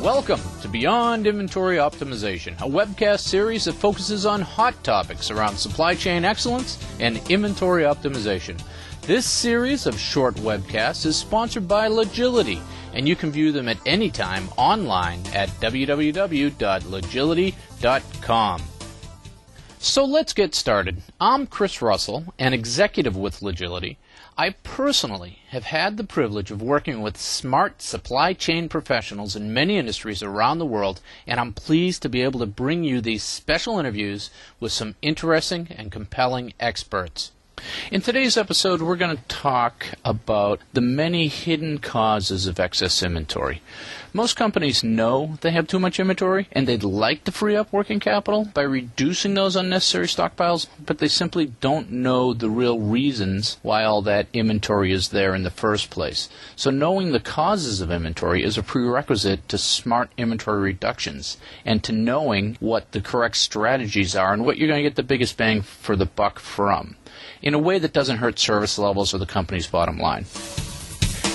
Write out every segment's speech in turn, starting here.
Welcome to Beyond Inventory Optimization, a webcast series that focuses on hot topics around supply chain excellence and inventory optimization. This series of short webcasts is sponsored by Logility, and you can view them at any time online at www.logility.com. So let's get started. I'm Chris Russell, an executive with Logility. I personally have had the privilege of working with smart supply chain professionals in many industries around the world, and I'm pleased to be able to bring you these special interviews with some interesting and compelling experts. In today's episode, we're going to talk about the many hidden causes of excess inventory. Most companies know they have too much inventory, and they'd like to free up working capital by reducing those unnecessary stockpiles, but they simply don't know the real reasons why all that inventory is there in the first place. So knowing the causes of inventory is a prerequisite to smart inventory reductions and to knowing what the correct strategies are and what you're going to get the biggest bang for the buck from, in a way that doesn't hurt service levels or the company's bottom line.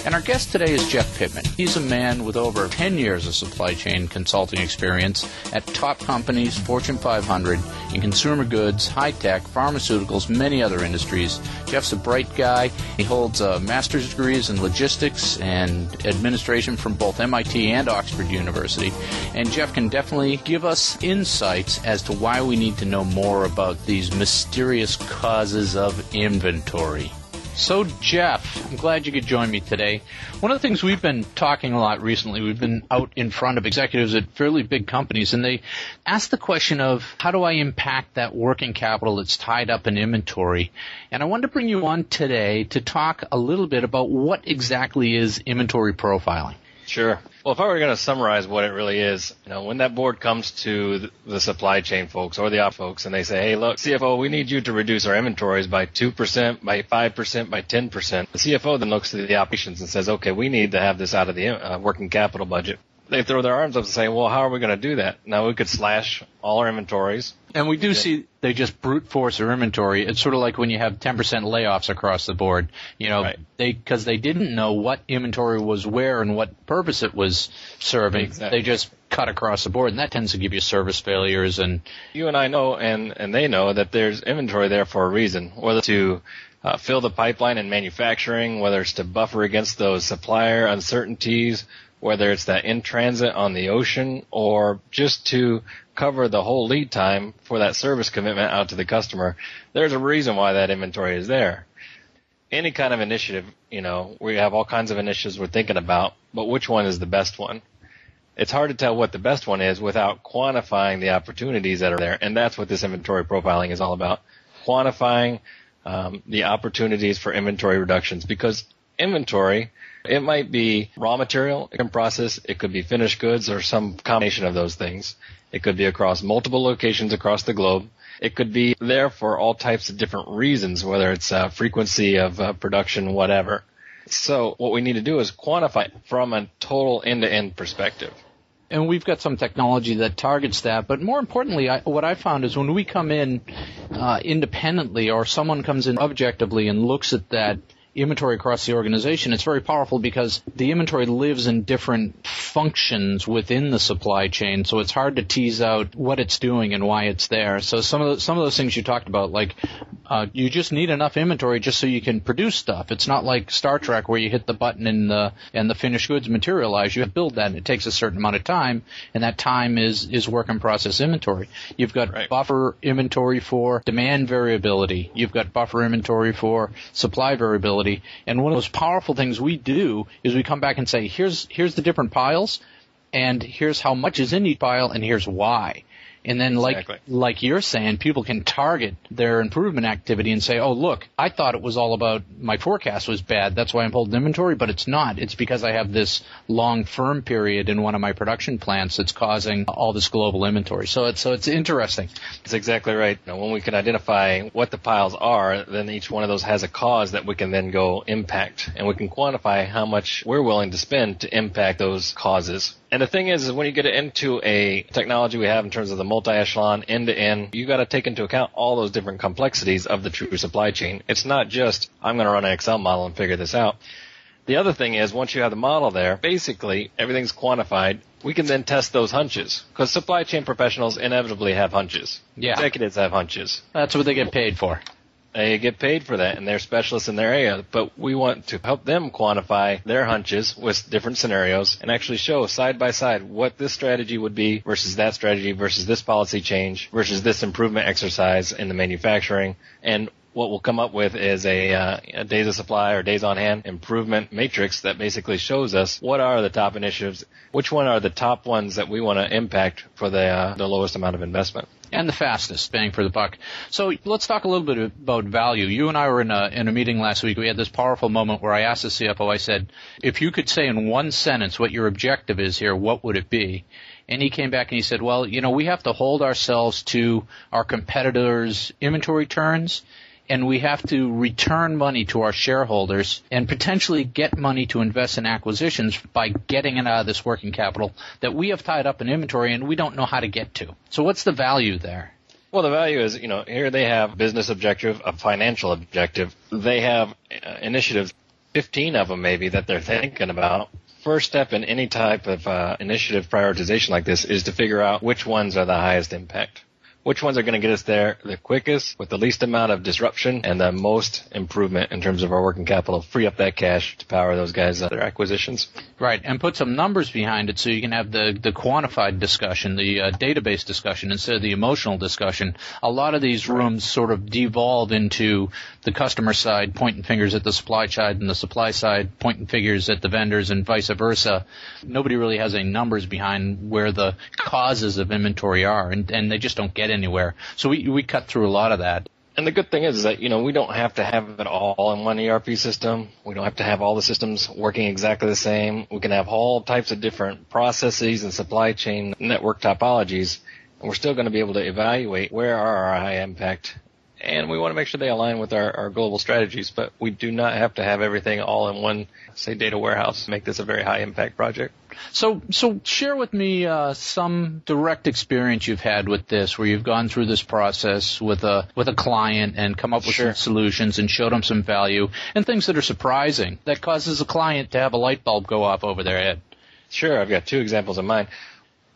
And our guest today is Jeff Pittman. He's a man with over 10 years of supply chain consulting experience at top companies, Fortune 500, in consumer goods, high-tech, pharmaceuticals, many other industries. Jeff's a bright guy. He holds master's degrees in logistics and administration from both MIT and Oxford University. And Jeff can definitely give us insights as to why we need to know more about these mysterious causes of inventory. So, Jeff, I'm glad you could join me today. One of the things we've been talking a lot recently, we've been out in front of executives at fairly big companies, and they ask the question of, how do I impact that working capital that's tied up in inventory? And I wanted to bring you on today to talk a little bit about what exactly is inventory profiling. Sure. Well, if I were going to summarize what it really is, when that board comes to the supply chain folks or the op folks and they say, hey, look, CFO, we need you to reduce our inventories by 2%, by 5%, by 10%. The CFO then looks at the operations and says, okay, we need to have this out of the working capital budget. They throw their arms up and say, well, how are we going to do that? Now, we could slash all our inventories. And we do see they just brute force their inventory. It's sort of like when you have 10% layoffs across the board, right. Because they didn't know what inventory was where and what purpose it was serving. Exactly. They just cut across the board, and that tends to give you service failures. And you and I know, and they know that there's inventory there for a reason, whether to fill the pipeline in manufacturing, whether it's to buffer against those supplier uncertainties, whether it's that in transit on the ocean, or just to cover the whole lead time for that service commitment out to the customer. There's a reason why that inventory is there. Any kind of initiative, we have all kinds of initiatives we're thinking about, but which one is the best one? It's hard to tell what the best one is without quantifying the opportunities that are there, and that's what this inventory profiling is all about. Quantifying the opportunities for inventory reductions, because inventory, it might be raw material, it can process, it could be finished goods or some combination of those things. It could be across multiple locations across the globe. It could be there for all types of different reasons, whether it's frequency of production, whatever. So what we need to do is quantify it from a total end-to-end perspective. And we've got some technology that targets that. But more importantly, what I found is when we come in independently, or someone comes in objectively and looks at that inventory across the organization, it's very powerful because the inventory lives in different functions within the supply chain, so it's hard to tease out what it's doing and why it's there. So some of those things you talked about, like you just need enough inventory just so you can produce stuff. It's not like Star Trek where you hit the button and the finished goods materialize. You have to build that, and it takes a certain amount of time, and that time is work in process inventory. You've got buffer inventory for demand variability. You've got buffer inventory for supply variability. And one of those powerful things we do is we come back and say, here's the different piles, and here's how much is in each pile, and here's why. And then, like you're saying, people can target their improvement activity and say, oh, look, I thought it was all about my forecast was bad. That's why I'm holding inventory, but it's not. It's because I have this long firm period in one of my production plants that's causing all this global inventory. So it's interesting. That's exactly right. Now, when we can identify what the piles are, then each one of those has a cause that we can then go impact. And we can quantify how much we're willing to spend to impact those causes. And the thing is when you get into a technology we have in terms of the multi-echelon, end-to-end, you got to take into account all those different complexities of the true supply chain. It's not just, I'm going to run an Excel model and figure this out. The other thing is, once you have the model there, basically everything's quantified. we can then test those hunches. Because supply chain professionals inevitably have hunches. Yeah. Executives have hunches. That's what they get paid for. They get paid for that, and they're specialists in their area. But we want to help them quantify their hunches with different scenarios and actually show side by side what this strategy would be versus that strategy versus this policy change versus this improvement exercise in the manufacturing. And what we'll come up with is a days of supply or days on hand improvement matrix that basically shows us what are the top initiatives, which one are the top ones that we want to impact for the lowest amount of investment. And the fastest bang for the buck. So let's talk a little bit about value. You and I were in a meeting last week. We had this powerful moment where I asked the CFO, I said, if you could say in one sentence what your objective is here, what would it be? And he came back and he said, well, we have to hold ourselves to our competitors' inventory turns, and we have to return money to our shareholders and potentially get money to invest in acquisitions by getting it out of this working capital that we have tied up in inventory and we don't know how to get to. So what's the value there? Well, the value is, here they have business objective, a financial objective. They have initiatives, 15 of them maybe, that they're thinking about. First step in any type of initiative prioritization like this is to figure out which ones are the highest impact. Which ones are going to get us there the quickest with the least amount of disruption and the most improvement in terms of our working capital, free up that cash to power those guys' their acquisitions. Right, and put some numbers behind it so you can have the quantified discussion, the database discussion instead of the emotional discussion. A lot of these rooms sort of devolve into the customer side pointing fingers at the supply side and the supply side pointing fingers at the vendors and vice versa. Nobody really has any numbers behind where the causes of inventory are, and they just don't get anywhere. So we cut through a lot of that. And the good thing is that, we don't have to have it all in one ERP system. We don't have to have all the systems working exactly the same. We can have all types of different processes and supply chain network topologies, and we're still going to be able to evaluate where are our high impact. And we want to make sure they align with our global strategies, but we do not have to have everything all in one, say, data warehouse to make this a very high impact project. So share with me some direct experience you've had with this, where you've gone through this process with a client and come up with some solutions and showed them some value and things that are surprising that causes a client to have a light bulb go off over their head. Sure, I've got two examples in mind.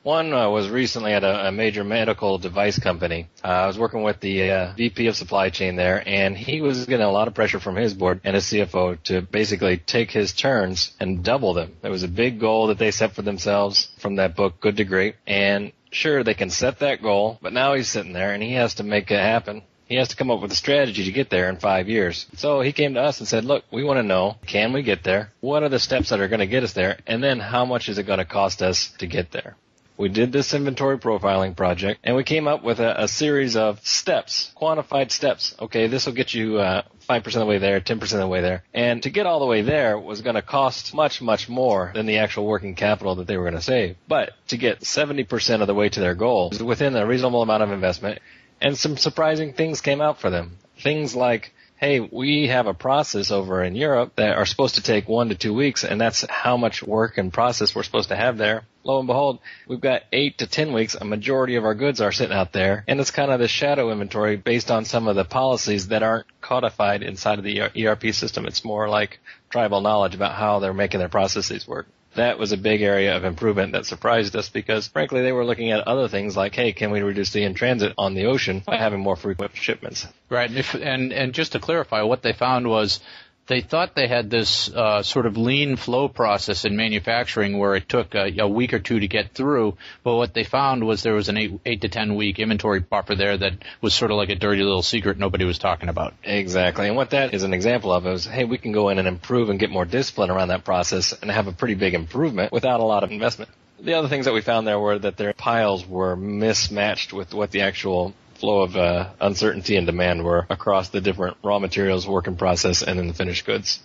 One was recently at a major medical device company. I was working with the VP of supply chain there, and he was getting a lot of pressure from his board and his CFO to basically take his turns and double them. There was a big goal that they set for themselves from that book, Good to Great. And sure, they can set that goal, but now he's sitting there and he has to make it happen. He has to come up with a strategy to get there in 5 years. So he came to us and said, look, we want to know, can we get there? What are the steps that are going to get us there? And then how much is it going to cost us to get there? We did this inventory profiling project, and we came up with a series of steps, quantified steps. Okay, this will get you 5% of the way there, 10% of the way there. And to get all the way there was going to cost much, much more than the actual working capital that they were going to save. But to get 70% of the way to their goal was within a reasonable amount of investment, and some surprising things came out for them. Things like, hey, we have a process over in Europe that are supposed to take 1 to 2 weeks, and that's how much work and process we're supposed to have there. Lo and behold, we've got 8 to 10 weeks. A majority of our goods are sitting out there, and it's kind of the shadow inventory based on some of the policies that aren't codified inside of the ERP system. It's more like tribal knowledge about how they're making their processes work. That was a big area of improvement that surprised us because, frankly, they were looking at other things like, hey, can we reduce the in-transit on the ocean by having more frequent shipments? Right, and just to clarify, what they found was they thought they had this sort of lean flow process in manufacturing where it took a week or two to get through, but what they found was there was an 8 to 10 week inventory buffer there that was sort of like a dirty little secret nobody was talking about. Exactly, and what that is an example of is, hey, we can go in and improve and get more discipline around that process and have a pretty big improvement without a lot of investment. The other things that we found there were that their piles were mismatched with what the actual flow of uncertainty and demand were across the different raw materials, work in process, and then the finished goods.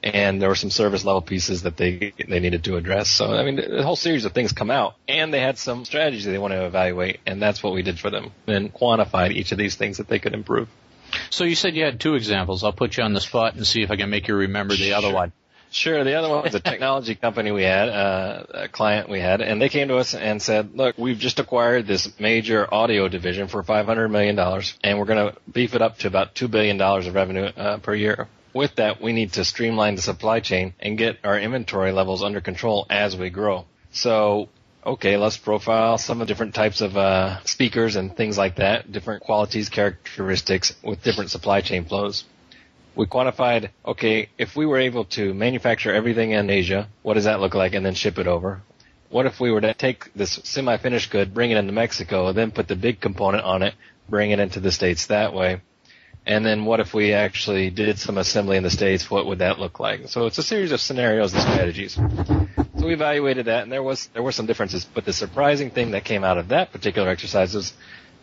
And there were some service level pieces that they needed to address. So, I mean, the whole series of things come out, and they had some strategies they want to evaluate, and that's what we did for them, and quantified each of these things that they could improve. So you said you had two examples. I'll put you on the spot and see if I can make you remember the other one. Sure. The other one was a technology company we had, a client we had, and they came to us and said, look, we've just acquired this major audio division for $500 million, and we're going to beef it up to about $2 billion of revenue per year. With that, we need to streamline the supply chain and get our inventory levels under control as we grow. So okay, let's profile some of the different types of speakers and things like that, different qualities, characteristics with different supply chain flows. We quantified, okay, if we were able to manufacture everything in Asia, what does that look like, and then ship it over? What if we were to take this semi-finished good, bring it into Mexico, then put the big component on it, bring it into the States that way? And then what if we actually did some assembly in the States? What would that look like? So it's a series of scenarios and strategies. So we evaluated that, and there were some differences. But the surprising thing that came out of that particular exercise is,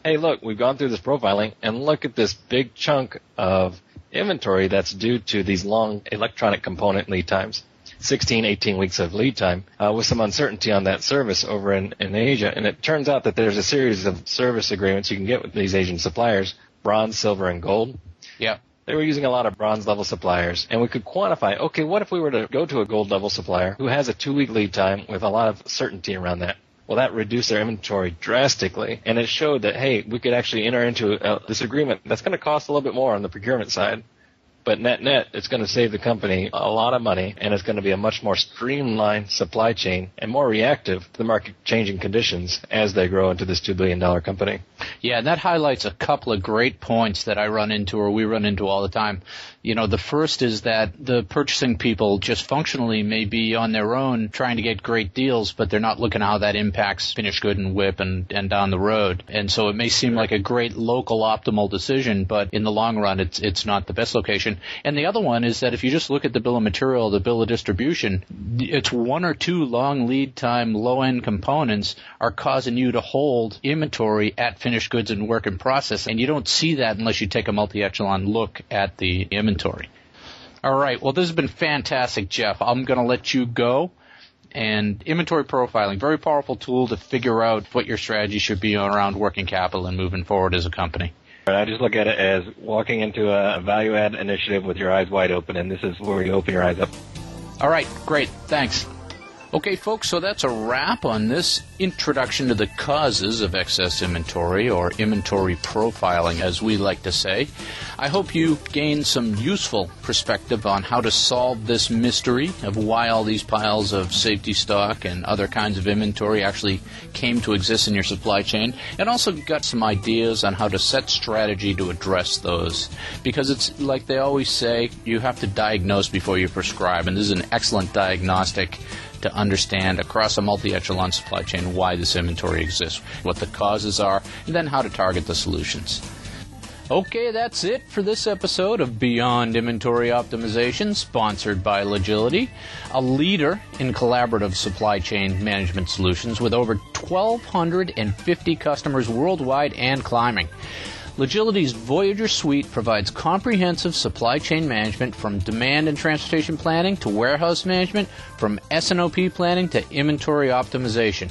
hey, look, we've gone through this profiling, and look at this big chunk of inventory that's due to these long electronic component lead times, 16, 18 weeks of lead time, with some uncertainty on that service over in Asia. And it turns out that there's a series of service agreements you can get with these Asian suppliers, bronze, silver, and gold. Yeah. They were using a lot of bronze level suppliers, and we could quantify, okay, what if we were to go to a gold level supplier who has a 2-week lead time with a lot of certainty around that? Well, that reduced their inventory drastically, and it showed that, hey, we could actually enter into this agreement that's going to cost a little bit more on the procurement side. But net, it's going to save the company a lot of money, and it's going to be a much more streamlined supply chain and more reactive to the market changing conditions as they grow into this $2 billion company. Yeah, and that highlights a couple of great points that I run into, or we run into all the time. You know, the first is that the purchasing people just functionally may be on their own trying to get great deals, but they're not looking at how that impacts finished good and WIP and down the road. And so it may seem like a great local optimal decision, but in the long run, it's not the best location. And the other one is that if you just look at the bill of material, the bill of distribution, it's 1 or 2 long lead time, low-end components are causing you to hold inventory at finished goods and work in process. And you don't see that unless you take a multi-echelon look at the inventory. All right. Well, this has been fantastic, Jeff. I'm going to let you go. And inventory profiling, very powerful tool to figure out what your strategy should be around working capital and moving forward as a company. I just look at it as walking into a value-add initiative with your eyes wide open, and this is where you open your eyes up. All right, great. Thanks. Okay, folks, so that's a wrap on this introduction to the causes of excess inventory, or inventory profiling, as we like to say. I hope you gained some useful perspective on how to solve this mystery of why all these piles of safety stock and other kinds of inventory actually came to exist in your supply chain, and also got some ideas on how to set strategy to address those. Because it's like they always say, you have to diagnose before you prescribe, and this is an excellent diagnostic to understand across a multi-echelon supply chain why this inventory exists, what the causes are, and then how to target the solutions. Okay, that's it for this episode of Beyond Inventory Optimization, sponsored by Logility, a leader in collaborative supply chain management solutions with over 1,250 customers worldwide and climbing. Logility's Voyager Suite provides comprehensive supply chain management from demand and transportation planning to warehouse management, from S&OP planning to inventory optimization.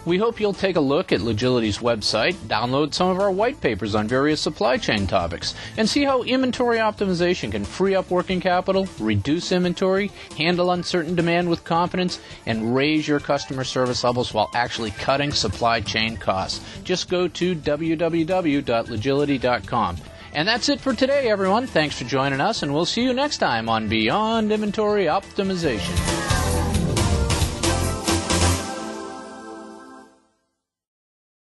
We hope you'll take a look at Logility's website, download some of our white papers on various supply chain topics, and see how inventory optimization can free up working capital, reduce inventory, handle uncertain demand with confidence, and raise your customer service levels while actually cutting supply chain costs. Just go to www.logility.com. And that's it for today, everyone. Thanks for joining us, and we'll see you next time on Beyond Inventory Optimization.